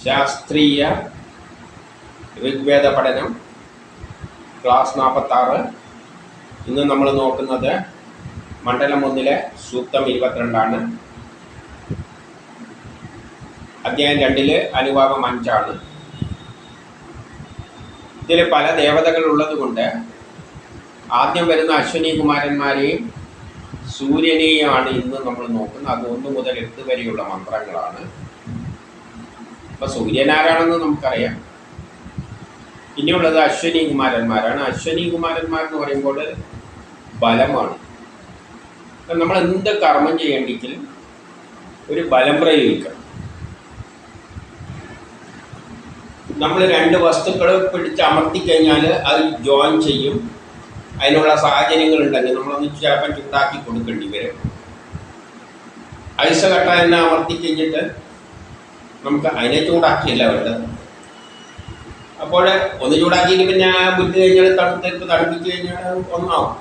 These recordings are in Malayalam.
ശാസ്ത്രീയ ഋഗ്വേദ പഠനം ക്ലാസ് 46. ഇന്ന് നമ്മൾ നോക്കുന്നത് മണ്ഡലം 1 സൂക്തം 22 അധ്യായം 2 അനുഭാഗം 5. ഇതിൽ പല ദേവതകൾ ഉള്ളതുകൊണ്ട് ആദ്യം വരുന്ന അശ്വിനി കുമാരന്മാരെയും സൂര്യനെയാണ് ഇന്ന് നമ്മൾ നോക്കുന്നത്. അത് 1 മുതൽ 8 വരെയുള്ള മന്ത്രങ്ങളാണ്. അപ്പോൾ സൂര്യനാരാണെന്ന് നമുക്കറിയാം. ഇനിയുള്ളത് അശ്വിനി കുമാരന്മാരാണ്. അശ്വിനി കുമാരന്മാരെന്ന് പറയുമ്പോൾ ബലമാണ്. അപ്പം നമ്മൾ എന്ത് കർമ്മം ചെയ്യണമെങ്കിൽ ഒരു ബലം പ്രയോഗിക്കണം. നമ്മൾ 2 വസ്തുക്കൾ പിടിച്ച് അമർത്തിക്കഴിഞ്ഞാൽ അത് ജോയിൻ ചെയ്യും. അതിനുള്ള സാഹചര്യങ്ങളുണ്ടെങ്കിൽ നമ്മളൊന്ന് ചിലപ്പം ചൂടാക്കി കൊടുക്കേണ്ടി വരും. ഐസ് കട്ട തന്നെ അമർത്തിക്കഴിഞ്ഞിട്ട് നമുക്ക് അതിനെ ചൂടാക്കിയല്ല വേണ്ടത്. അപ്പോൾ ഒന്ന് ചൂടാക്കിയിട്ട് പിന്നെ വിട്ട് കഴിഞ്ഞാൽ തണുപ്പിച്ച് കഴിഞ്ഞാൽ ഒന്നാവും.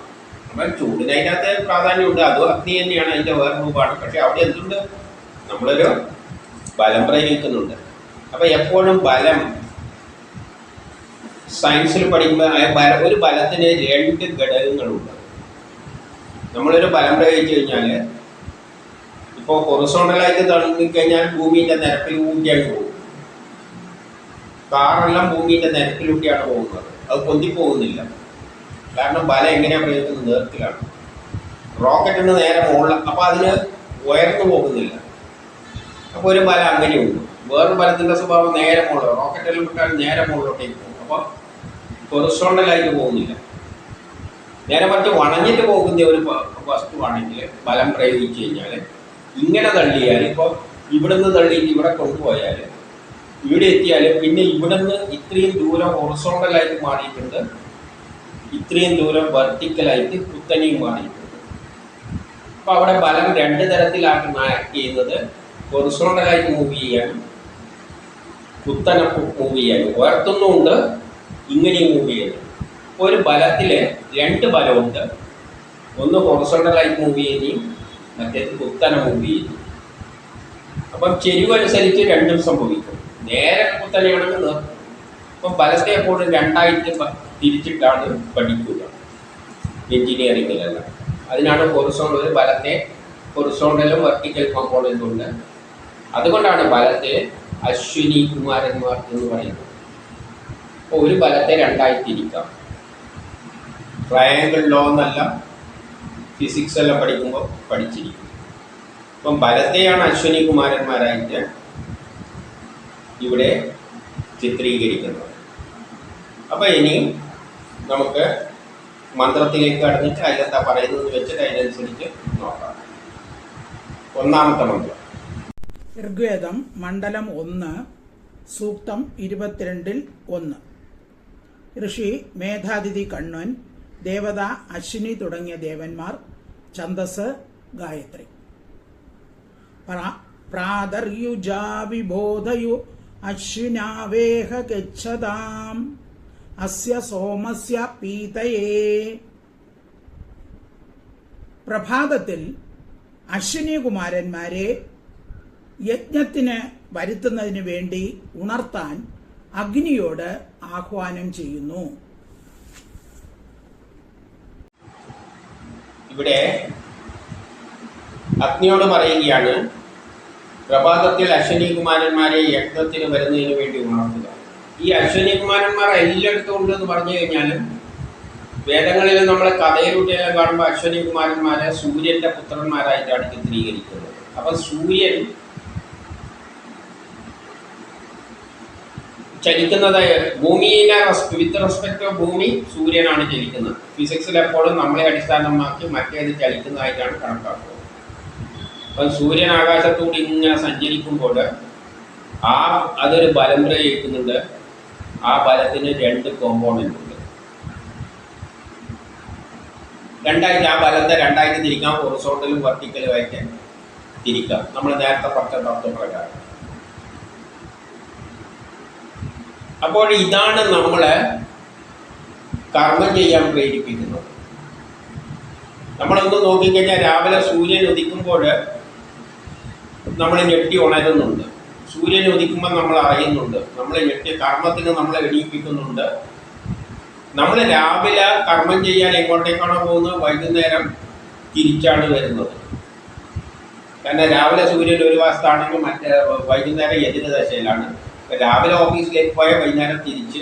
അപ്പം ചൂടിന് അതിനകത്ത് പ്രാധാന്യമുണ്ട്. അതും അഗ്നി തന്നെയാണ്, അതിൻ്റെ വേറെ രൂപമാണ്. പക്ഷെ അവിടെ എന്തുണ്ട്, നമ്മളൊരു ബലം പ്രയോഗിക്കുന്നുണ്ട്. അപ്പം എപ്പോഴും ബലം സയൻസിൽ പഠിക്കുമ്പോൾ ഒരു ബലത്തിന് 2 ഘടകങ്ങളുണ്ട്. നമ്മളൊരു ബലം പ്രയോഗിച്ചു കഴിഞ്ഞാൽ ഇപ്പോൾ ഹൊറിസോണ്ടലായിട്ട് തള്ളിക്കഴിഞ്ഞാൽ ഭൂമിൻ്റെ നിരപ്പിൽ ഊട്ടിയാണ് പോകും. കാറെല്ലാം ഭൂമിൻ്റെ നിരപ്പിലൂട്ടിയാണ് പോകുന്നത്. അത് പൊന്തിപ്പോകുന്നില്ല. കാരണം ബലം എങ്ങനെയാണ് പ്രയോഗിക്കുന്നത്? നേർക്കിലാണ്. റോക്കറ്റിന് നേരെ മുകളിൽ, അപ്പോൾ അതിന് ഉയർന്നു പോകുന്നില്ല. അപ്പോൾ ഒരു ബലം അങ്ങനെയുണ്ട്. വേറൊരു ബലത്തിൻ്റെ സ്വഭാവം നേരെ മുകളിൽ, റോക്കറ്റെല്ലാം വിട്ടാൽ നേരെ മുകളിലോട്ടേക്ക് പോകും. അപ്പോൾ ഹൊറിസോണ്ടലായിട്ട് പോകുന്നില്ല. നേരെ മറിച്ച് വണഞ്ഞിട്ട് പോകുന്ന ഒരു വസ്തുവാണെങ്കിൽ ബലം പ്രയോഗിച്ചു കഴിഞ്ഞാൽ ഇങ്ങനെ തള്ളിയാൽ, ഇപ്പോൾ ഇവിടുന്ന് തള്ളിയിട്ട് ഇവിടെ കൊണ്ടുപോയാൽ, ഇവിടെ എത്തിയാൽ പിന്നെ ഇവിടുന്ന് ഇത്രയും ദൂരം ഹൊറിസോണ്ടലായിട്ട് മാറിയിട്ടുണ്ട്, ഇത്രയും ദൂരം വെർട്ടിക്കലായിട്ട് കുത്തനെയും മാറിയിട്ടുണ്ട്. അപ്പോൾ അവിടെ ബലം 2 തരത്തിലാക്കി ആക്ട് ചെയ്യുന്നത്. ഹൊറിസോണ്ടലായിട്ട് മൂവ് ചെയ്യാനും കുത്തനെ മൂവ് ചെയ്യാനും. ഉയർത്തുന്നുമുണ്ട്, ഇങ്ങനെയും മൂവ് ചെയ്യുന്നു. ഒരു ബലത്തിൽ 2 ബലമുണ്ട്. ഒന്ന് ഹൊറിസോണ്ടലായിട്ട് മൂവ് ചെയ്യുകയും മറ്റേത് കുത്തനെ മൂവ് ചെയ്യുന്നു. അപ്പം ചെരിവനുസരിച്ച് 2ഉം സംഭവിക്കും. നേരെ കുത്തനെയാണെങ്കിൽ നിർത്തും. അപ്പം ബലത്തെ എപ്പോഴും 2ആയിട്ട് തിരിച്ചിട്ടാണ് പഠിക്കുക എഞ്ചിനീയറിങ്ങിലെല്ലാം. അതിനാണ് ഹൊറിസോണ്ടൽ. ഒരു ബലത്തെ ഹൊറിസോണ്ടലും വെർട്ടിക്കൽ കോമ്പോണൻറ്റും ഉണ്ട്. അതുകൊണ്ടാണ് ബലത്തെ അശ്വിനി കുമാരന്മാർ എന്ന് പറയുന്നത്. അപ്പോൾ ഒരു ബലത്തെ 2ആയി തിരിക്കാം. ട്രയാങ്കിൾ ലോ എന്നെല്ലാം ഫിസിക്സ് എല്ലാം പഠിക്കുമ്പോൾ പഠിച്ചിരിക്കും. അപ്പം ബലത്തെയാണ് അശ്വിനി കുമാരന്മാരായിട്ട് ഇവിടെ ചിത്രീകരിക്കുന്നത്. അപ്പോൾ ഇനി നമുക്ക് മന്ത്രത്തിലേക്ക് കടന്നിട്ട് അതിലെന്താ പറയുന്നത് വെച്ചിട്ട് അതിനനുസരിച്ച് നോക്കാം. 1-ാമത്തെ മന്ത്രം. ഋഗ്വേദം മണ്ഡലം 1 സൂക്തം 22-1. ഋഷി മേധാതിഥി കണ്വൻ, ദേവത അശ്വിനി തുടങ്ങിയ ദേവന്മാർ, ഛന്ദസ് ഗായത്രി. പ്രാതർയുജാവിബോധയു അശ്വിനാവേഹ ഗച്ഛതാം അസ്യ സോമസ്യ പീതയേ. പ്രഭാതത്തിൽ അശ്വിനി കുമാരന്മാരെ യജ്ഞത്തിന് വരുത്തുന്നതിന് വേണ്ടി ഉണർത്താൻ അഗ്നിയോട് ആഹ്വാനം ചെയ്യുന്നു. ഇവിടെ അഗ്നിയോട് പറയുകയാണ്, പ്രഭാതത്തിൽ അശ്വിനി കുമാരന്മാരെ യജ്ഞത്തിന് വരുന്നതിന് വേണ്ടി ഉണർത്തുക. ഈ അശ്വിനി കുമാരന്മാർ എല്ലായിടത്തും ഉണ്ട് എന്ന് പറഞ്ഞു കഴിഞ്ഞാലും വേദങ്ങളിൽ നമ്മളെ കഥയിലൂടെയെല്ലാം കാണുമ്പോൾ അശ്വിനി കുമാരന്മാരെ സൂര്യൻ്റെ പുത്രന്മാരായിട്ടാണ് ചിത്രീകരിക്കുന്നത്. അപ്പം സൂര്യൻ ചലിക്കുന്നത് ഭൂമിയിലെ വിത്ത് റെസ്പെക്ട് ഓഫ് ഭൂമി സൂര്യനാണ് ചലിക്കുന്നത്. ഫിസിക്സിൽ എപ്പോഴും നമ്മളെ അടിസ്ഥാനമാക്കി മറ്റേത് ചലിക്കുന്നതായിട്ടാണ് കണക്കാക്കുന്നത്. അപ്പം സൂര്യൻ ആകാശത്തൂടെ ഇങ്ങനെ സഞ്ചരിക്കുമ്പോൾ അതൊരു ബലം പ്രയോഗിക്കുന്നുണ്ട്. ആ ബലത്തിന് 2 കോമ്പോണൻ്റ് ഉണ്ട്. 2ആയിട്ട് ആ ബലത്തെ 2ആയിട്ട് തിരിക്കാം. ഹൊറിസോണ്ടലും വെർട്ടിക്കലുമായിട്ട് തിരിക്കാം. നമ്മൾ നേരത്തെ പറഞ്ഞ തത്വപ്രകാരം. അപ്പോൾ ഇതാണ് നമ്മളെ കർമ്മം ചെയ്യാൻ പ്രേരിപ്പിക്കുന്നത്. നമ്മളൊന്ന് നോക്കിക്കഴിഞ്ഞാൽ രാവിലെ സൂര്യൻ ഉദിക്കുമ്പോൾ നമ്മൾ ഞെട്ടി ഉണരുന്നുണ്ട്. സൂര്യൻ ഉദിക്കുമ്പോൾ നമ്മൾ അറിയുന്നുണ്ട്, നമ്മളെ കർമ്മത്തിന് നമ്മളെ എണീപ്പിക്കുന്നുണ്ട്. നമ്മൾ രാവിലെ കർമ്മം ചെയ്യാൻ എങ്ങോട്ടേക്കാണോ പോകുന്നത്, വൈകുന്നേരം തിരിച്ചാണ് വരുന്നത്. കാരണം രാവിലെ സൂര്യൻ ഒരു വശത്താണെങ്കിൽ വൈകുന്നേരം എതിര് ദശയിലാണ്. രാവിലെ ഓഫീസിലേക്ക് പോയാൽ വൈകുന്നേരം തിരിച്ച്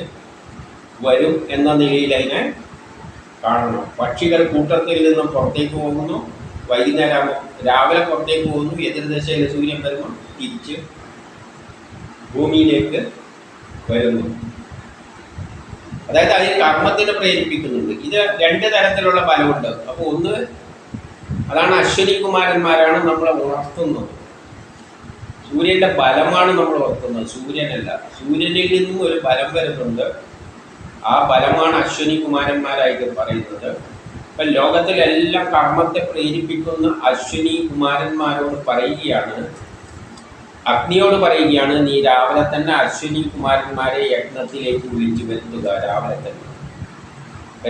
വരും എന്ന നിലയിൽ അതിനെ കാണണം. പക്ഷികൾ കൂട്ടത്തിൽ നിന്നും പുറത്തേക്ക് പോകുന്നു, വൈകുന്നേരം രാവിലെ പുറത്തേക്ക് പോകുന്നു, എതിർ ദശയിൽ സൂര്യൻ വരുമ്പോൾ തിരിച്ച് ഭൂമിയിലേക്ക് വരുന്നു. അതായത് അതിന് കർമ്മത്തിന് പ്രേരിപ്പിക്കുന്നുണ്ട്. ഇത് രണ്ട് തരത്തിലുള്ള ബലമുണ്ട്. അപ്പോൾ ഒന്ന്, അതാണ് അശ്വിനി കുമാരന്മാരാണ് നമ്മളെ ഉണർത്തുന്നത്. സൂര്യൻ്റെ ബലമാണ് നമ്മൾ ഉണർത്തുന്നത്, സൂര്യനല്ല. സൂര്യനിൽ നിന്നും ഒരു ബലം വരുന്നുണ്ട്, ആ ബലമാണ് അശ്വിനി കുമാരന്മാരായിട്ട് പറയുന്നത്. ഇപ്പം ലോകത്തിലെല്ലാം കർമ്മത്തെ പ്രേരിപ്പിക്കുന്ന അശ്വിനി കുമാരന്മാരോട് പറയുകയാണ്, അഗ്നിയോട് പറയുകയാണ്, നീ രാവിലെ തന്നെ അശ്വിനി കുമാരന്മാരെ യജ്ഞത്തിലേക്ക് വിളിച്ചു വരുത്തുക. രാവിലെ തന്നെ,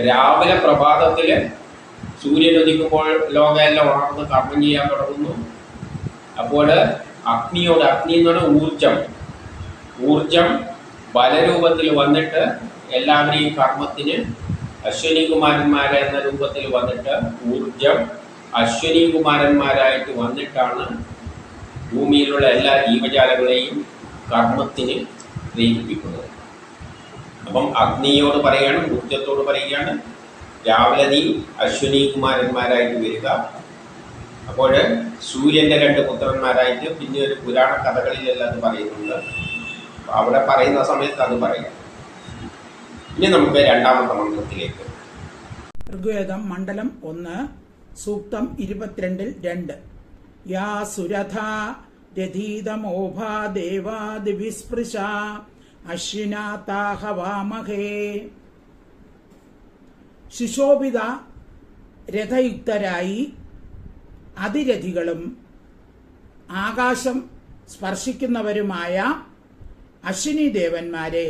രാവിലെ പ്രഭാതത്തിൽ സൂര്യൻ ഉദിക്കുമ്പോൾ ലോകമെല്ലാം ഉണർന്ന് കർമ്മം ചെയ്യാൻ തുടങ്ങുന്നു. അപ്പോൾ അഗ്നിയോട്, അഗ്നി എന്ന് പറഞ്ഞാൽ ഊർജം ബലരൂപത്തിൽ വന്നിട്ട് എല്ലാവരെയും കർമ്മത്തിന് അശ്വിനി കുമാരന്മാരെ എന്ന രൂപത്തിൽ വന്നിട്ട് ഊർജം അശ്വിനി കുമാരന്മാരായിട്ട് വന്നിട്ടാണ് ഭൂമിയിലുള്ള എല്ലാ ജീവജാലങ്ങളെയും കർമ്മത്തിന് പ്രേരിപ്പിക്കുന്നത്. അപ്പം അഗ്നിയോട് പറയുകയാണ്, ഊർജത്തോട് പറയുകയാണ്, രാവിലെ നീ അശ്വിനി കുമാരന്മാരായിട്ട് വരിക. അപ്പോൾ സൂര്യൻ്റെ രണ്ട് പുത്രന്മാരായിട്ട് പിന്നെ ഒരു പുരാണ കഥകളിലെല്ലാം അത് പറയുന്നുണ്ട്. അവിടെ പറയുന്ന സമയത്ത് അത് പറയാം. ഇനി നമുക്ക് രണ്ടാമത്തെ മന്ത്രത്തിലേക്ക്. ഋഗ്വേദം മണ്ഡലം 1 സൂക്തം 22-2. യാ സുരഥാ രഥീതമോഭാ ദേവാദിവിസ്പൃശ അശ്വിനാതാഹവാമഹേ. സുശോഭിത രഥയുക്തരായി അതിരഥികളും ആകാശം സ്പർശിക്കുന്നവരുമായ അശ്വിനി ദേവന്മാരെ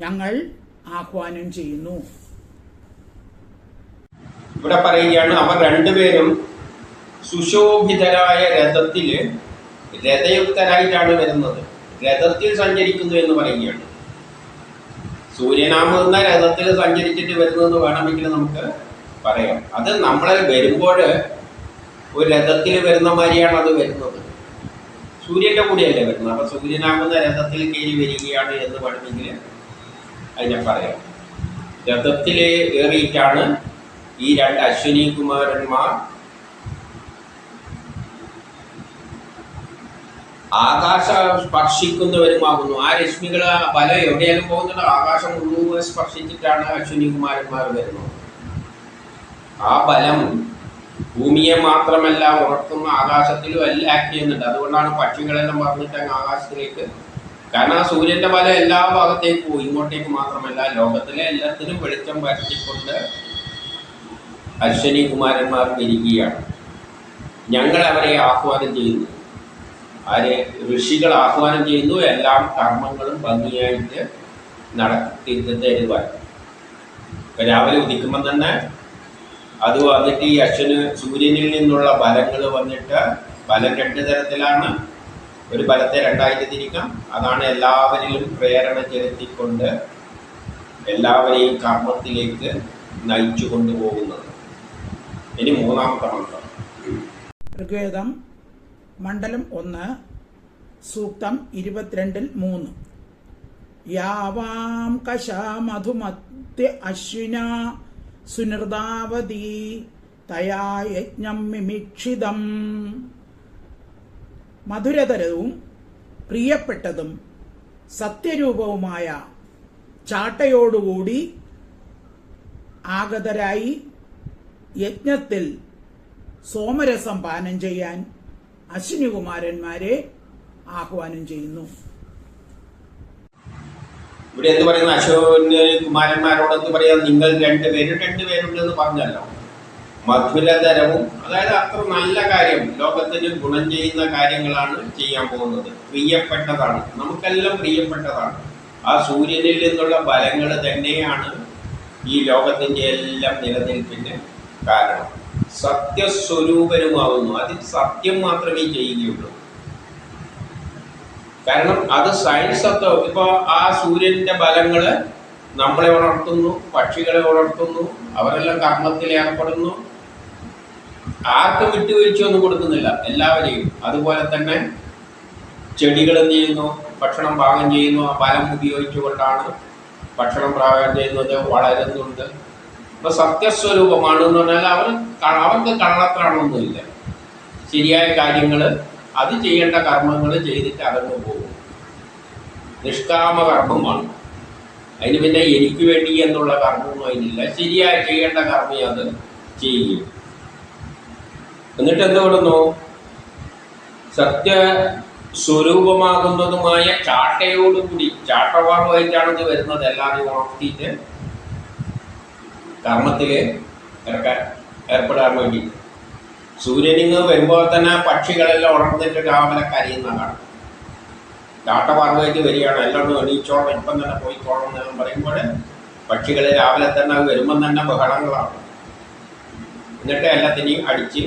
ഞങ്ങൾ ആഹ്വാനം ചെയ്യുന്നു. ഇവിടെ പറയുകയാണ്, അവർ രണ്ടുപേരും സുശോഭിതരായ രഥത്തില് രഥയുക്തരായിട്ടാണ് വരുന്നത്, രഥത്തിൽ സഞ്ചരിക്കുന്നു എന്ന് പറയുകയാണ്. സൂര്യനാമെന്ന രഥത്തിൽ സഞ്ചരിച്ചിട്ട് വരുന്നതെന്ന് വേണമെങ്കിൽ നമുക്ക് പറയാം. അത് നമ്മളെ വരുമ്പോൾ ഒരു രഥത്തിൽ വരുന്ന മാതിരിയാണ് അത് വരുന്നത്, സൂര്യൻ്റെ കൂടെയല്ലേ വരുന്നത്. അപ്പം സൂര്യനാകുന്ന രഥത്തിൽ കയറി വരികയാണ് എന്ന് വേണമെങ്കിൽ അതിനെ പറയാം. രഥത്തിൽ ഏറിയിട്ടാണ് ഈ രണ്ട് അശ്വിനി കുമാരന്മാർ ആകാശ സ്പർശിക്കുന്നവരുമാകുന്നു. ആ രശ്മികൾ പല എവിടെയാലും പോകുന്നുണ്ട്, ആകാശം മുഴുവൻ സ്പർശിച്ചിട്ടാണ് അശ്വിനി കുമാരന്മാർ വരുന്നത്. ആ ബലം ഭൂമിയെ മാത്രമല്ല ഉറക്കുന്ന ആകാശത്തിലും എല്ലാം ആക്ട് ചെയ്യുന്നുണ്ട്. അതുകൊണ്ടാണ് പക്ഷികളെല്ലാം പറഞ്ഞിട്ട് അങ്ങ് ആകാശത്തിലേക്ക്, കാരണം ആ സൂര്യൻ്റെ ബലം എല്ലാ ഭാഗത്തേക്കും പോകും, ഇങ്ങോട്ടേക്ക് മാത്രമല്ല ലോകത്തിലെ എല്ലാത്തിനും വെളിച്ചം വരുത്തിക്കൊണ്ട് അശ്വിനി കുമാരന്മാർ വരികയാണ്. ഞങ്ങൾ അവരെ ആഹ്വാനം ചെയ്യുന്നു, ആരെ ഋഷികൾ ആഹ്വാനം ചെയ്യുന്നു, എല്ലാം കർമ്മങ്ങളും ഭംഗിയായിട്ട് നടത്തി തരുവാൻ. ഇപ്പം രാവിലെ ഉദിക്കുമ്പം തന്നെ അത് വന്നിട്ട് ഈ സൂര്യനിൽ നിന്നുള്ള ബലങ്ങൾ വന്നിട്ട്, ബലം രണ്ട് തരത്തിലാണ്. ഒരു ബലത്തെ രണ്ടായിട്ട് തിരിക്കാം. അതാണ് എല്ലാവരിലും പ്രേരണ ചെലുത്തിക്കൊണ്ട് എല്ലാവരെയും കർമ്മത്തിലേക്ക് നയിച്ചു കൊണ്ടുപോകുന്നത്. ഇനി മൂന്നാമത്തെ മന്ത്രം. ഋഗ്വേദം മണ്ഡലം 1 സൂക്തം 22-3. യാവാം കശാ മധുമത്യ അശ്വിന സുനിർദാവതി തയാ യജ്ഞം മിമിക്ഷിതം. മധുരതരവും പ്രിയപ്പെട്ടതും സത്യരൂപവുമായ ചാട്ടയോടുകൂടി ആഗതരായി യജ്ഞത്തിൽ സോമരസം പാനം ചെയ്യാൻ അശ്വിനികുമാരന്മാരെ ആഹ്വാനം ചെയ്യുന്നു. ഇവിടെ എന്ത് പറയുന്നു? അശ്വിനി കുമാരന്മാരോട് എന്ത് പറയാ? നിങ്ങൾ രണ്ടുപേരുണ്ടെന്ന് പറഞ്ഞല്ലോ. മധുരതരവും, അതായത് അത്ര നല്ല കാര്യം, ലോകത്തിന് ഗുണം ചെയ്യുന്ന കാര്യങ്ങളാണ് ചെയ്യാൻ പോകുന്നത്. പ്രിയപ്പെട്ടതാണ്, നമുക്കെല്ലാം പ്രിയപ്പെട്ടതാണ്. ആ സൂര്യനിൽ നിന്നുള്ള ബലങ്ങൾ തന്നെയാണ് ഈ ലോകത്തിൻ്റെ എല്ലാം നിലനിൽപ്പിന് കാരണം. സത്യസ്വരൂപരുമാവുന്നു, അതിൽ സത്യം മാത്രമേ ചെയ്യുകയുള്ളൂ. കാരണം അത് സയൻസ് ഇപ്പൊ ആ സൂര്യന്റെ ബലങ്ങള് നമ്മളെ ഉണർത്തുന്നു, പക്ഷികളെ ഉണർത്തുന്നു, അവരെല്ലാം കർമ്മത്തിൽ ഏർപ്പെടുന്നു. ആർക്കും വിട്ടുവീഴ്ചയൊന്നും കൊടുക്കുന്നില്ല, എല്ലാവരെയും. അതുപോലെ തന്നെ ചെടികൾ എന്ത് ചെയ്യുന്നു, ഭക്ഷണം പാകം ചെയ്യുന്നു. ആ ബലം ഉപയോഗിച്ചുകൊണ്ടാണ് ഭക്ഷണം പാകം ചെയ്യുന്നത്, വളരുന്നുണ്ട്. അപ്പൊ സത്യസ്വരൂപമാണ് എന്ന് പറഞ്ഞാൽ അവർക്ക് കള്ളത്തരാണൊന്നുമില്ല. ശരിയായ കാര്യങ്ങൾ, അത് ചെയ്യേണ്ട കർമ്മങ്ങൾ ചെയ്തിട്ട് അകന്നു പോകും. നിഷ്കാമ കർമ്മമാണ്. അതിന് പിന്നെ എനിക്ക് വേണ്ടി എന്നുള്ള കർമ്മമൊന്നും അതിനില്ല. ശരിയായി ചെയ്യേണ്ട കർമ്മം അത് ചെയ്യും. എന്നിട്ട് എന്തുകൊടുന്നു, സത്യ സ്വരൂപമാകുന്നതുമായ ചാട്ടയോടുകൂടി, ചാട്ടവാറുമായിട്ടാണ് ഇത് വരുന്നത്. എല്ലാവരെയും ഉണർത്തിയിട്ട് കർമ്മത്തിൽ ഏർപ്പെടാൻ വേണ്ടി. സൂര്യനിന്ന് വരുമ്പോൾ തന്നെ പക്ഷികളെല്ലാം ഉണർന്നിട്ട് രാവിലെ കരയുന്നതാണ്. ചാട്ടവാറുമായിട്ട് വരികയാണ്. എല്ലാം എണീച്ചോളം, ഇപ്പം തന്നെ പോയിക്കോളം എന്നെല്ലാം പറയുമ്പോൾ പക്ഷികൾ രാവിലെ തന്നെ വരുമ്പം തന്നെ ബഹളങ്ങളാണ്. എന്നിട്ട് എല്ലാത്തിനെയും അടിച്ച്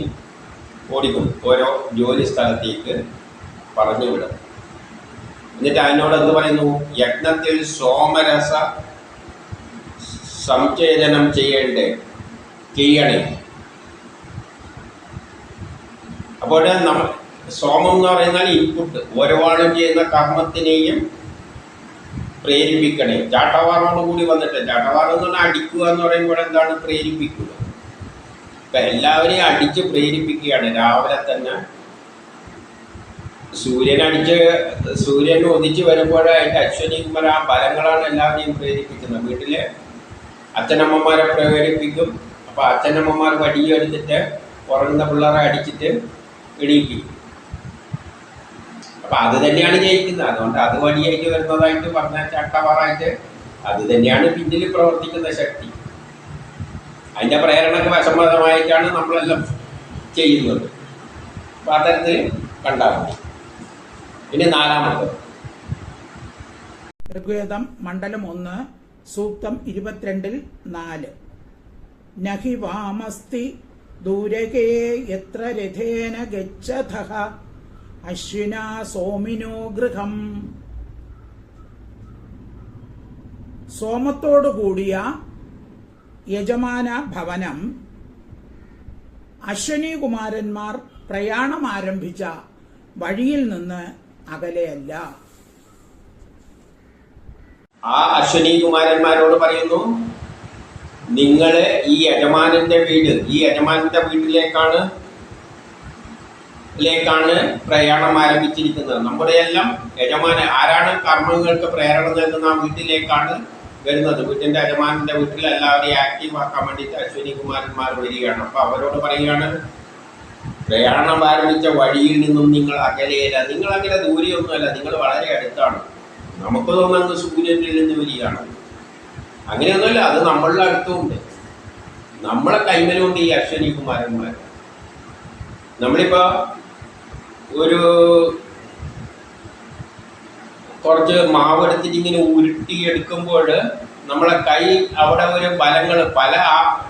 ഓടിക്കും, ഓരോ ജോലി സ്ഥലത്തേക്ക് പറഞ്ഞു വിടും. എന്നിട്ട് അതിനോട് എന്ത് പറയുന്നു, യജ്ഞത്തിൽ സോമരസ സംചേതനം ചെയ്യണേ. അപ്പോൾ നമ്മൾ സോമം എന്ന് പറയുന്നാൽ ഇൻപുട്ട്, ഓരോ ആളും ചെയ്യുന്ന കർമ്മത്തിനെയും പ്രേരിപ്പിക്കണേ. ചാട്ടവാറോട് കൂടി വന്നിട്ട്, ചാട്ടവാറം എന്ന് പറഞ്ഞാൽ അടിക്കുക എന്ന് പറയുമ്പോൾ എന്താണ്, പ്രേരിപ്പിക്കുക. ഇപ്പം എല്ലാവരെയും അടിച്ച് പ്രേരിപ്പിക്കുകയാണ്. രാവിലെ തന്നെ സൂര്യൻ ഉദിച്ച് വരുമ്പോൾ അതിൻ്റെ അശ്വനി കുമാർ ആ ബലങ്ങളാണ് എല്ലാവരെയും പ്രേരിപ്പിക്കുന്നത്. വീട്ടിലെ അച്ഛനമ്മമാരെ പ്രേരിപ്പിക്കും. അപ്പോൾ അച്ഛനമ്മമാർ വടിയെടുത്തിട്ട് ഉറങ്ങുന്ന പിള്ളേരെ അടിച്ചിട്ട് എണീപ്പിക്കും. അപ്പം അത് തന്നെയാണ് ജയിക്കുന്നത്. അതുകൊണ്ട് അത് വടിയായിട്ട് വരുന്നതായിട്ട് പറഞ്ഞാൽ ചട്ടവാറായിട്ട് അത് തന്നെയാണ് പിന്നിൽ പ്രവർത്തിക്കുന്ന ശക്തി. അതിൻ്റെ പ്രേരണക്ക് വശംബദ്ധമായിട്ടാണ് നമ്മളെല്ലാം ചെയ്യുന്നത്. അപ്പം അത്തരത്തിൽ കണ്ടാൽ മതി. പിന്നെ നാലാമത് ഋഗ്വേദം മണ്ഡലം 1 സൂക്തം 22-4. നഹി വാമസ്തി ദൂരകേ യത്ര രഥേന ഗച്ഛതഃ അശ്വിനാ സോമിനോ ഗൃഹം. സോമത്തോടുകൂടിയ യജമാന ഭവനം അശ്വനീകുമാരന്മാർ പ്രയാണം ആരംഭിച്ച വഴിയിൽ നിന്ന് അകലെയല്ല. ആ അശ്വനീകുമാരന്മാരോട് പറയുന്നു, നിങ്ങൾ ഈ യജമാനന്റെ വീട്ടിലേക്കാണ് പ്രയാണം ആരംഭിച്ചിരിക്കുന്നത്. നമ്മുടെയെല്ലാം യജമാനൻ ആരാണ് കർമ്മങ്ങൾക്ക് പ്രേരണ നൽകുന്ന ആ വീട്ടിലേക്കാണ് വരുന്നത്. വീട്ടിന്റെ യജമാനന്റെ വീട്ടിൽ എല്ലാവരെയും ആക്റ്റീവ് ആക്കാൻ വേണ്ടിയിട്ട് അശ്വനീകുമാരന്മാർ വരികയാണ്. അപ്പൊ അവരോട് പറയുകയാണ്, പ്രയാണം ആരംഭിച്ച വഴിയിൽ നിന്നും നിങ്ങൾ അകലെയല്ല. നിങ്ങൾ അങ്ങനെ ദൂരെയൊന്നുമല്ല, നിങ്ങൾ വളരെ അടുത്താണ്. നമുക്ക് തോന്നുന്നത് സൂര്യനിൽ നിന്ന് വരികയാണ്. അങ്ങനെയൊന്നുമല്ല, അത് നമ്മളുടെ അടുത്തുമുണ്ട്. നമ്മളെ കൈമലുണ്ട് ഈ അശ്വനീകുമാരന്മാർ. നമ്മളിപ്പോ ഒരു കുറച്ച് മാവ് എടുത്തിട്ട് ഇങ്ങനെ ഉരുട്ടിയെടുക്കുമ്പോൾ നമ്മളെ കൈ അവിടെ ഒരു ബലങ്ങൾ പല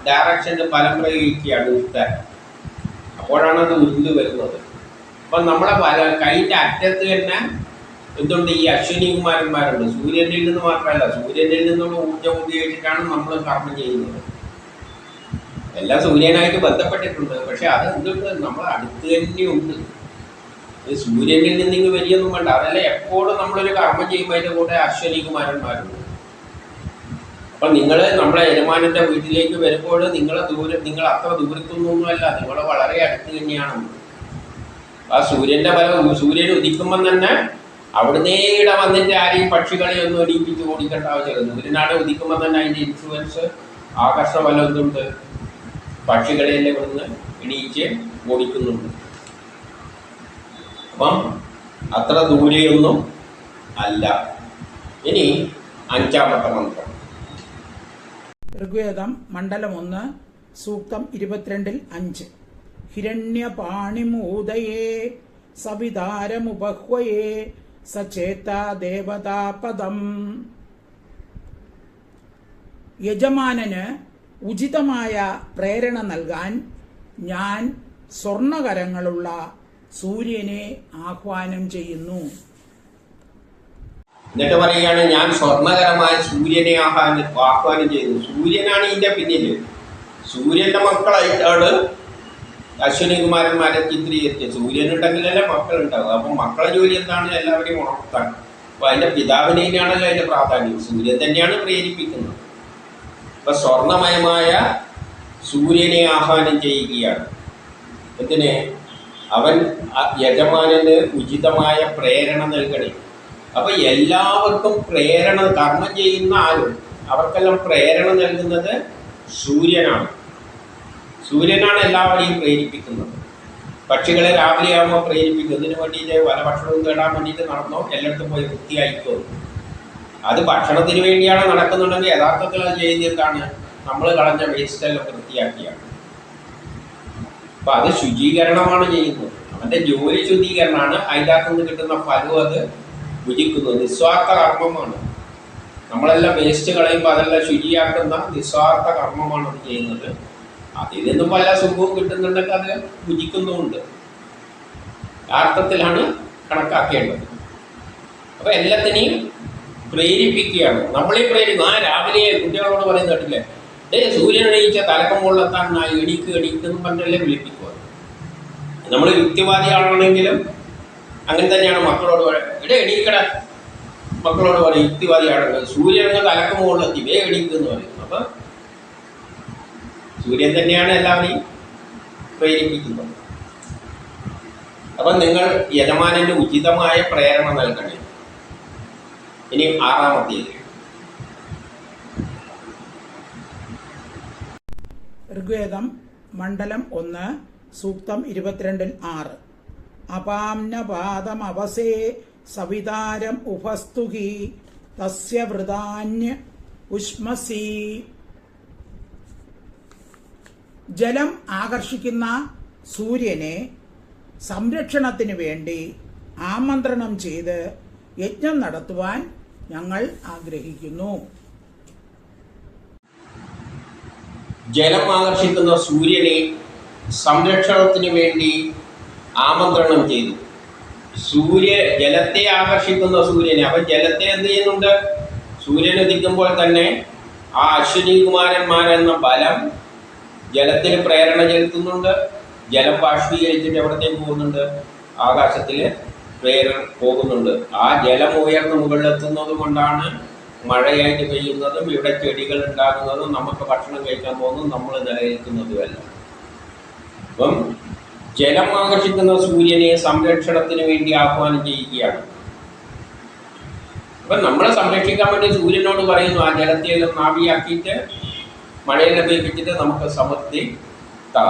ഡയറക്ഷനിൽ ബലം പ്രയോഗിക്കുകയാണ് ഉരുട്ടാൻ. അപ്പോഴാണ് അത് ഉരുണ്ട് വരുന്നത്. അപ്പം നമ്മളെ കൈൻ്റെ അറ്റത്ത് തന്നെ എന്തുണ്ട്, ഈ അശ്വനീകുമാരന്മാരുണ്ട്. സൂര്യനിൽ നിന്ന് മാത്രമല്ല, സൂര്യനിൽ നിന്നുള്ള ഊർജ്ജം ഉപയോഗിച്ചിട്ടാണ് നമ്മൾ കർമ്മം ചെയ്യുന്നത്. എല്ലാം സൂര്യനായിട്ട് ബന്ധപ്പെട്ടിട്ടുണ്ട്. പക്ഷെ അത് എന്തുണ്ട്, നമ്മളെ അടുത്ത് തന്നെയുണ്ട്. സൂര്യനിൽ നിന്ന് ഇങ്ങ് വരികയൊന്നും വേണ്ട. അതല്ല, എപ്പോഴും നമ്മളൊരു കർമ്മം ചെയ്യുമ്പോൾ അതിൻ്റെ കൂടെ അശ്വനീകുമാരന്മാരുണ്ട്. അപ്പം നിങ്ങൾ നമ്മളെ യജമാനന്റെ വീട്ടിലേക്ക് വരുമ്പോൾ നിങ്ങൾ അത്ര ദൂരത്തൊന്നുമല്ല, നിങ്ങൾ വളരെ അടുത്ത് തന്നെയാണ്. ആ സൂര്യന്റെ ബലം, സൂര്യൻ ഉദിക്കുമ്പം തന്നെ അവിടുന്നേ ഇവിടെ വന്നിട്ട് ആരെയും പക്ഷികളെ ഒന്നും എണീപ്പിച്ച് ഓടിക്കേണ്ട ആവശ്യമില്ല. സൂര്യനാട് ഉദിക്കുമ്പോൾ തന്നെ അതിൻ്റെ ഇൻഫ്ലുവൻസ്, ആകർഷണ ബലം എന്തുണ്ട്, പക്ഷികളെല്ലാം ഇവിടുന്ന് എണീച്ച് ഓടിക്കുന്നുണ്ട്. അപ്പം അത്ര ദൂരെയൊന്നും അല്ല. ഇനി അഞ്ചാമത്തെ മന്ത്രം ഋഗ്വേദം മണ്ഡലം 1 സൂക്തം 22-5. ഹിരണ്യപാണിമൂദയേ സവിതാരമുപഹ്വയേ സചേതാ ദേവതാപദം. യജമാനന് ഉചിതമായ പ്രേരണ നൽകാൻ ഞാൻ സ്വർണകരങ്ങളുള്ള സൂര്യനെ ആഹ്വാനം ചെയ്യുന്നു. എന്നിട്ട് പറയുകയാണ്, ഞാൻ സ്വർണ്ണകരമായ സൂര്യനെ ആഹ്വാനം ചെയ്തു. സൂര്യനാണ് ഇതിന്റെ പിന്നിൽ. സൂര്യന്റെ മക്കളായിട്ടാണ് അശ്വിനി കുമാരന്മാരെ ചിത്രീകരിച്ചത്. സൂര്യനുണ്ടെങ്കിലല്ലേ മക്കളുണ്ടാവും. അപ്പം മക്കളെ ജോലി എന്താണ്? എല്ലാവരെയും ഉണർത്താൻ. അപ്പൊ അതിന്റെ പിതാവിനെയാണല്ലോ അതിന്റെ പ്രാധാന്യം. സൂര്യൻ തന്നെയാണ് പ്രേരിപ്പിക്കുന്നത്. അപ്പൊ സ്വർണമയമായ സൂര്യനെ ആഹ്വാനം ചെയ്യുകയാണ്. എന്തിന്? അവൻ യജമാനന് ഉചിതമായ പ്രേരണ നൽകണേ. അപ്പൊ എല്ലാവർക്കും പ്രേരണ, കർമ്മം ചെയ്യുന്ന ആരും അവർക്കെല്ലാം പ്രേരണ നൽകുന്നത് സൂര്യനാണ്. സൂര്യനാണ് എല്ലാവരെയും പ്രേരിപ്പിക്കുന്നത്. പക്ഷികളെ രാവിലെ ആകുമ്പോൾ പ്രേരിപ്പിക്കുന്നതിന് വേണ്ടിയിട്ട് വല ഭക്ഷണവും തേടാൻ വേണ്ടിയിട്ട് നടന്നോ, എല്ലായിടത്തും പോയി വൃത്തിയായിക്കോ. അത് ഭക്ഷണത്തിന് വേണ്ടിയാണ് നടക്കുന്നുണ്ടെങ്കിൽ യഥാർത്ഥത്തിൽ അത് ചെയ്യുന്നത് എന്താണ്? നമ്മൾ കളഞ്ഞ വേസ്റ്റെല്ലാം വൃത്തിയാക്കിയാണ്. അപ്പൊ അത് ശുചീകരണമാണ് ചെയ്യുന്നത്. അവന്റെ ജോലി ശുദ്ധീകരണമാണ്. അതിൻ്റെ അകത്തു നിന്ന് കിട്ടുന്ന ഫലവും അത് ഭുജിക്കുന്നത്. നിസ്വാർത്ഥ കർമ്മമാണ്. നമ്മളെല്ലാം വേസ്റ്റ് കളയുമ്പോൾ അതെല്ലാം ശുചിയാക്കുന്ന നിസ്വാർത്ഥ കർമ്മമാണ് അത് ചെയ്യുന്നത്. അതിൽ നിന്നും പല സുഖവും കിട്ടുന്നുണ്ടെങ്കിൽ അത് ഭുജിക്കുന്നുമുണ്ട്. അർത്ഥത്തിലാണ് കണക്കാക്കേണ്ടത്. അപ്പൊ എല്ലാത്തിനെയും പ്രേരിപ്പിക്കുകയാണ്. നമ്മളെ പ്രേരിപ്പിക്കും. രാവിലെ കുട്ടികളോട് പറയുന്ന കേട്ടില്ലേ, സൂര്യൻ എണീച്ച തലക്കം കൊള്ളത്താൻ എണീക്കെന്ന് പറഞ്ഞല്ലേ വിളിപ്പിക്കുക. നമ്മൾ യുക്തിവാദിയാണെങ്കിലും അങ്ങനെ തന്നെയാണ് മക്കളോട് എണീക്കട. മക്കളോട് പറയും യുക്തിവാദിയാണെങ്കിൽ സൂര്യൻ തലക്കം കൊള്ളത്തി എണീക്കെന്ന് പറയും. അപ്പൊ സൂര്യൻ തന്നെയാണ് എല്ലാവരെയും പ്രേരിപ്പിക്കുന്നത്. അപ്പൊ നിങ്ങൾ യജമാനന് ഉചിതമായ പ്രേരണ നൽകണേ. ഇനി 6-ാമത്തേത് ഋഗ്വേദം മണ്ഡലം 1 സൂക്തം 22-6. അപാംനപാദമവസേ സവിതാരം ഉപസ്തുഹി തസ്യ വൃതാന്യ ഉഷ്മസി. ജലം ആകർഷിക്കുന്ന സൂര്യനെ സംരക്ഷണത്തിന് വേണ്ടി ആമന്ത്രണം ചെയ്ത് യജ്ഞം നടത്തുവാൻ ഞങ്ങൾ ആഗ്രഹിക്കുന്നു. ജലം ആകർഷിക്കുന്ന സൂര്യനെ സംരക്ഷണത്തിന് വേണ്ടി ആമന്ത്രണം ചെയ്തു. ജലത്തെ ആകർഷിക്കുന്ന സൂര്യനെ. അപ്പൊ ജലത്തെ എന്ത് ചെയ്യുന്നുണ്ട്? സൂര്യൻ ഉദിക്കുമ്പോൾ തന്നെ ആ അശ്വിനി കുമാരന്മാരെന്ന ബലം ജലത്തിന് പ്രേരണ ചെലുത്തുന്നുണ്ട്. ജലം ബാഷ്പീകരിച്ചിട്ട് എവിടത്തേക്ക് പോകുന്നുണ്ട്? ആകാശത്തിൽ പോകുന്നുണ്ട്. ആ ജലം ഉയർന്ന് മുകളിലെത്തുന്നത് കൊണ്ടാണ് മഴയായിട്ട് പെയ്യുന്നതും ഇവിടെ ചെടികൾ ഉണ്ടാകുന്നതും നമുക്ക് ഭക്ഷണം കഴിക്കാൻ പോകുന്നതും നമ്മൾ നിലനിൽക്കുന്നതുമല്ല. അപ്പം ജലം ആകർഷിക്കുന്ന സൂര്യനെ സംരക്ഷണത്തിന് വേണ്ടി ആഹ്വാനം ചെയ്യുകയാണ്. അപ്പം നമ്മളെ സംരക്ഷിക്കാൻ വേണ്ടി സൂര്യനോട് പറയുന്നു, ആ ജലത്തെയെല്ലാം നാവിയാക്കിയിട്ട് മഴയെല്ലാം പെയ്പ്പിച്ചിട്ട് നമുക്ക് സമൃദ്ധി താ.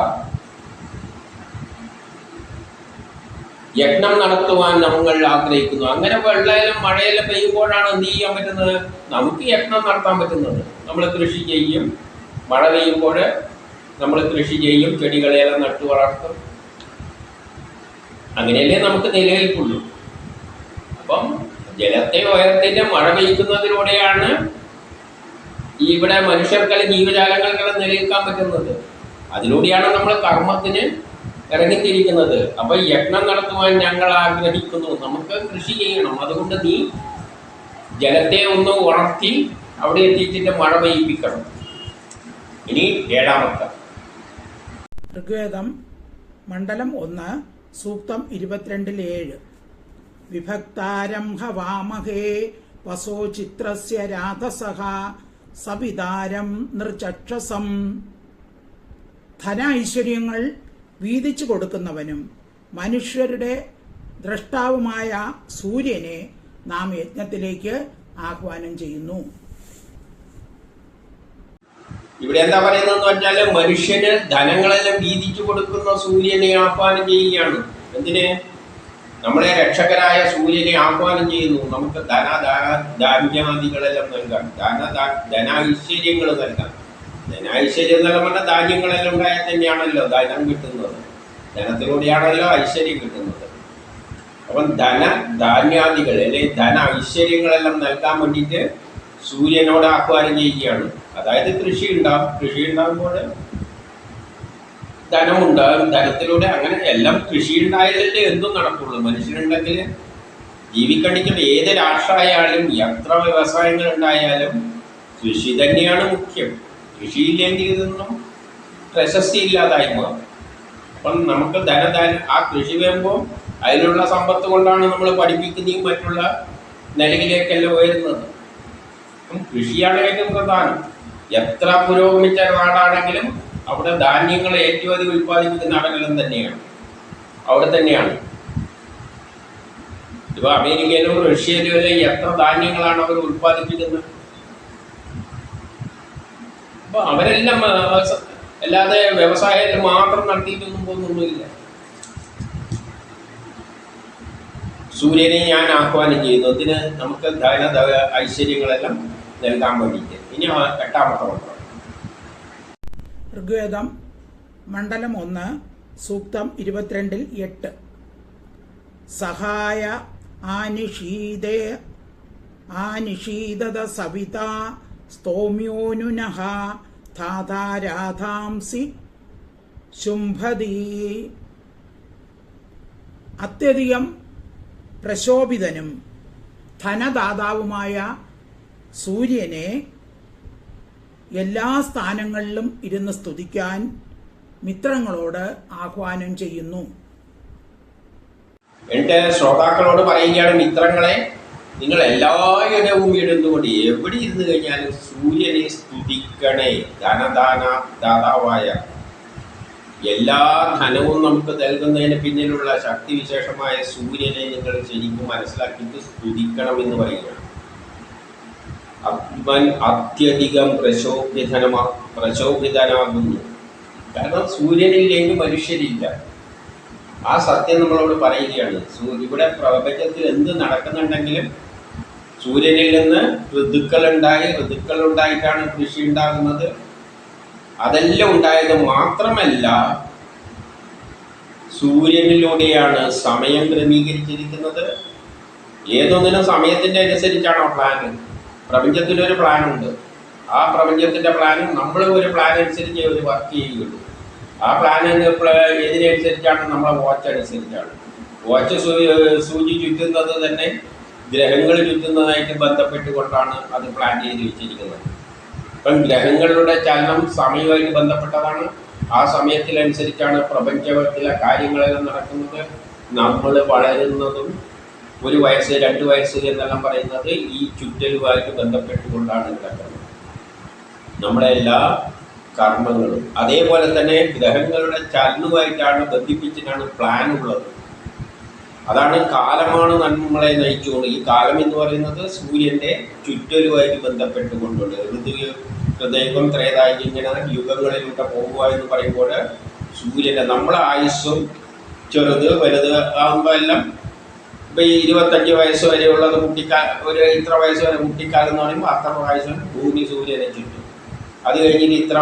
യജ്ഞം നടത്തുവാൻ നമ്മൾ ആഗ്രഹിക്കുന്നു. അങ്ങനെ വെള്ളമെല്ലാം മഴയെല്ലാം പെയ്യുമ്പോഴാണ് എന്ത് ചെയ്യാൻ പറ്റുന്നത്? നമുക്ക് യജ്ഞം നടത്താൻ പറ്റുന്നത്. നമ്മൾ കൃഷി ചെയ്യും. മഴ പെയ്യുമ്പോൾ നമ്മൾ കൃഷി ചെയ്യും, ചെടികളെല്ലാം നട്ടു വളർത്തും. അങ്ങനെയല്ലേ നമുക്ക് നിലനിൽക്കുള്ളൂ. അപ്പം ജലത്തെ ഉയർത്തിൻ്റെ മഴ പെയ്യുന്നതിലൂടെയാണ് ഇവിടെ മനുഷ്യർക്കെല്ലാം ജീവജാലങ്ങൾക്കെല്ലാം നിലനിൽക്കാൻ പറ്റുന്നത്. അതിലൂടെയാണ് നമ്മൾ കർമ്മത്തിന് ഇറങ്ങിത്തിരിക്കുന്നത്. അപ്പൊ യജ്ഞം നടത്തുവാൻ ഞങ്ങൾ ആഗ്രഹിക്കുന്നു. നമുക്ക് കൃഷി ചെയ്യണം. അതുകൊണ്ട് നീ ജലത്തെ ഒന്ന് ഉണർത്തി അവിടെ എത്തിച്ചിട്ട് മഴ പെയ്യിപ്പിക്കണം. ഇനി 7-ാമത്തെ ഋഗ്വേദം മണ്ഡലം 1 സൂക്തം 22-7. വിഭക്താരം ഹവാമഹേ വസോ ചിത്രസ്യ രാധസഹ സവിതാരം നൃചക്ഷസം. ധന ഐശ്വര്യങ്ങൾ വീതിച്ചു കൊടുക്കുന്നവനും മനുഷ്യരുടെ ദ്രഷ്ടാവുമായ സൂര്യനെ നാം യജ്ഞത്തിലേക്ക് ആഹ്വാനം ചെയ്യുന്നു. ഇവിടെ എന്താ പറയുന്നതെന്ന് വെച്ചാൽ മനുഷ്യന് ധനങ്ങളെല്ലാം വീതിച്ചു കൊടുക്കുന്ന സൂര്യനെ ആഹ്വാനം ചെയ്യുകയാണ്. എന്തിന്? നമ്മളെ രക്ഷകരായ സൂര്യനെ ആഹ്വാനം ചെയ്യുന്നു. നമുക്ക് ധാന്യാദികളെല്ലാം നൽകാം, ധനൈശ്വര്യങ്ങൾ നൽകാം. ധനൈശ്വര്യം എന്നെല്ലാം പറഞ്ഞാൽ ധാന്യങ്ങളെല്ലാം ഉണ്ടായാൽ തന്നെയാണല്ലോ ധനം കിട്ടുന്നത്. ധനത്തിലൂടെയാണല്ലോ ഐശ്വര്യം കിട്ടുന്നത്. അപ്പം ധാന്യാദികൾ അല്ലെങ്കിൽ ധന ഐശ്വര്യങ്ങളെല്ലാം നൽകാൻ വേണ്ടിയിട്ട് സൂര്യനോട് ആഹ്വാനം ചെയ്യുകയാണ്. അതായത് കൃഷി ഉണ്ടാകുമ്പോൾ ധനമുണ്ടാകും. ധനത്തിലൂടെ അങ്ങനെ എല്ലാം കൃഷി ഉണ്ടായാലല്ലേ എന്തും നടക്കുള്ളൂ. മനുഷ്യനുണ്ടെങ്കിൽ ജീവിക്കണമെങ്കിൽ ഏത് രാഷ്ട്രമായാലും എത്ര വ്യവസായങ്ങൾ ഉണ്ടായാലും കൃഷി തന്നെയാണ് മുഖ്യം. കൃഷിയില്ലെങ്കിൽ ഇതൊന്നും പ്രശസ്തി ഇല്ലാതായി മാറും. അപ്പം നമുക്ക് ആ കൃഷി വരുമ്പോൾ അതിനുള്ള സമ്പത്ത് കൊണ്ടാണ് നമ്മൾ പഠിപ്പിക്കുകയും മറ്റുള്ള നിലയിലേക്കെല്ലാം ഉയരുന്നത്. അപ്പം കൃഷിയാണ് ഏറ്റവും പ്രധാനം. എത്ര പുരോഗമിച്ച നാടാണെങ്കിലും അവിടെ ധാന്യങ്ങൾ ഏറ്റവും അധികം ഉൽപ്പാദിപ്പിക്കുന്ന നാടുകളും തന്നെയാണ്, അവിടെ തന്നെയാണ്. ഇപ്പോൾ അമേരിക്കയിലും റഷ്യയിലും എല്ലാം എത്ര ധാന്യങ്ങളാണ് അവർ ഉൽപ്പാദിപ്പിക്കുന്നത്. അപ്പോൾ അവരെല്ലാം അല്ലാതെ വ്യവസായത്തിൽ മാത്രം നടത്തിയിട്ടൊന്നും പോകുന്നൊന്നുമില്ല. സൂര്യനെ ഞാൻ ആഹ്വാനം ചെയ്യുന്നു ഇതിന് നമുക്ക് ധന ഐശ്വര്യങ്ങളെല്ലാം നൽകാൻ വേണ്ടിയിട്ട്. ഇനി 8ാമത്തെ മന്ത്രം. ഋഗ്വേദം മണ്ഡലം 1 സൂക്തം 22-8. സഹായ ആനിഷീദത സവിത സ്തോമ്യോനുനഃ ധാതാരാധാംസി ശുംഭതി. അത്യധികം പ്രശോഭിതനും ധനദാതാവുമായ സൂര്യനെ എല്ലാ സ്ഥാനങ്ങളിലും ഇരുന്ന് സ്തുതിക്കാൻ മിത്രങ്ങളോട് ആഹ്വാനം ചെയ്യുന്നു. എൻ്റെ ശ്രോതാക്കളോട് പറയുകയാണ്, മിത്രങ്ങളെ, നിങ്ങൾ എല്ലായിടവും ഇരുന്നുകൊണ്ട് എവിടെ ഇരുന്ന് കഴിഞ്ഞാലും സൂര്യനെ സ്തുതിക്കണേ. ദാതാവായ എല്ലാ ധനവും നമുക്ക് നൽകുന്നതിന് പിന്നിലുള്ള ശക്തിവിശേഷമായ സൂര്യനെ നിങ്ങൾ ശരിക്കും മനസ്സിലാക്കിയിട്ട് സ്തുതിക്കണമെന്ന് പറയുകയാണ്. അവൻ അത്യധികം പ്രശോഭിതനാകുന്നു. കാരണം സൂര്യനില്ലെങ്കിൽ മനുഷ്യരില്ല. ആ സത്യം നമ്മളോട് പറയുകയാണ്. ഇവിടെ പ്രപഞ്ചത്തിൽ എന്ത് നടക്കുന്നുണ്ടെങ്കിലും സൂര്യനിൽ നിന്ന് ഋതുക്കൾ ഉണ്ടായിട്ടാണ് കൃഷി ഉണ്ടാകുന്നത്. അതെല്ലാം ഉണ്ടായത് മാത്രമല്ല, സൂര്യനിലൂടെയാണ് സമയം ക്രമീകരിച്ചിരിക്കുന്നത്. ഏതൊന്നിനും സമയത്തിൻ്റെ അനുസരിച്ചാണോ പ്ലാന്? പ്രപഞ്ചത്തിനൊരു പ്ലാനുണ്ട്. ആ പ്രപഞ്ചത്തിൻ്റെ പ്ലാനും നമ്മൾ ഒരു പ്ലാൻ അനുസരിച്ച് ഒരു വർക്ക് ചെയ്യുകയുള്ളൂ. ആ പ്ലാനിന് ഏതിനനുസരിച്ചാണ്? നമ്മളെ വാച്ച് അനുസരിച്ചാണ്. വാച്ച് സൂചി ചുറ്റുന്നത് തന്നെ ഗ്രഹങ്ങൾ ചുറ്റുന്നതായിട്ട് ബന്ധപ്പെട്ടുകൊണ്ടാണ് അത് പ്ലാൻ ചെയ്ത് വെച്ചിരിക്കുന്നത്. അപ്പം ഗ്രഹങ്ങളുടെ ചലനം സമയവുമായിട്ട് ബന്ധപ്പെട്ടതാണ്. ആ സമയത്തിനനുസരിച്ചാണ് പ്രപഞ്ചത്തിലെ കാര്യങ്ങളെല്ലാം നടക്കുന്നത്. നമ്മൾ വളരുന്നതും 1 വയസ്സ് 2 വയസ്സ് എന്നെല്ലാം പറയുന്നത് ഈ ചുറ്റലുമായിട്ട് ബന്ധപ്പെട്ടുകൊണ്ടാണ് നടക്കുന്നത് നമ്മുടെ എല്ലാ കർമ്മങ്ങളും. അതേപോലെ തന്നെ ഗ്രഹങ്ങളുടെ ചലനവുമായിട്ടാണ് ബന്ധിപ്പിച്ചിട്ടാണ് പ്ലാൻ ഉള്ളത്. അതാണ് കാലമാണ് നമ്മളെ നയിച്ചുകൊണ്ട്. ഈ കാലം എന്ന് പറയുന്നത് സൂര്യൻ്റെ ചുറ്റലുമായിട്ട് ബന്ധപ്പെട്ടുകൊണ്ടുണ്ട്. ഹൃദയം ത്രേതായി ഇങ്ങനെ യുഗങ്ങളിലൂടെ പോകുക എന്ന് പറയുമ്പോൾ സൂര്യൻ്റെ നമ്മളെ ആയുസ്സും ചെറുത് വലുത് ആകുമ്പോൾ എല്ലാം ഇപ്പം ഈ 25 വയസ്സ് വരെയുള്ളത് ഒരു ഇത്ര വയസ്സ് വരെ കുട്ടിക്കാലം എന്ന് പറയുമ്പോൾ അത്ര വയസ്സും ഭൂമി സൂര്യനെ ചുറ്റും. അത് കഴിഞ്ഞിട്ട് ഇത്ര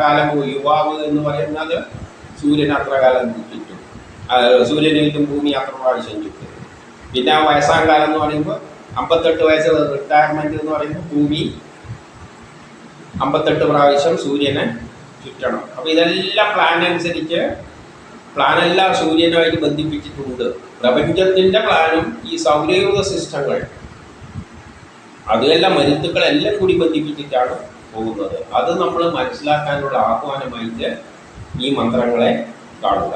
കാലം യുവാവ് എന്ന് പറയുന്നത് സൂര്യൻ അത്ര കാലം ചുറ്റും. സൂര്യന് ചുറ്റും ഭൂമി അത്ര പ്രാവശ്യം ചുറ്റും. പിന്നെ ആ വയസ്സാം കാലം എന്ന് പറയുമ്പോൾ 58 വയസ്സ് റിട്ടയർമെൻറ്റ് എന്ന് പറയുമ്പോൾ ഭൂമി 58 പ്രാവശ്യം സൂര്യനെ ചുറ്റണം. അപ്പോൾ ഇതെല്ലാം പ്ലാനെല്ലാം സൂര്യനുമായിട്ട് ബന്ധിപ്പിച്ചിട്ടുണ്ട്. പ്രപഞ്ചത്തിൻ്റെ പ്ലാനും ഈ സൗരയൂഥ സിസ്റ്റങ്ങൾ അതെല്ലാം മരുത്തുക്കളെല്ലാം കൂടി ബന്ധിപ്പിച്ചിട്ടാണ് പോകുന്നത്. അത് നമ്മൾ മനസ്സിലാക്കാനുള്ള ആഹ്വാനമായിട്ട് ഈ മന്ത്രങ്ങളെ കാണുക.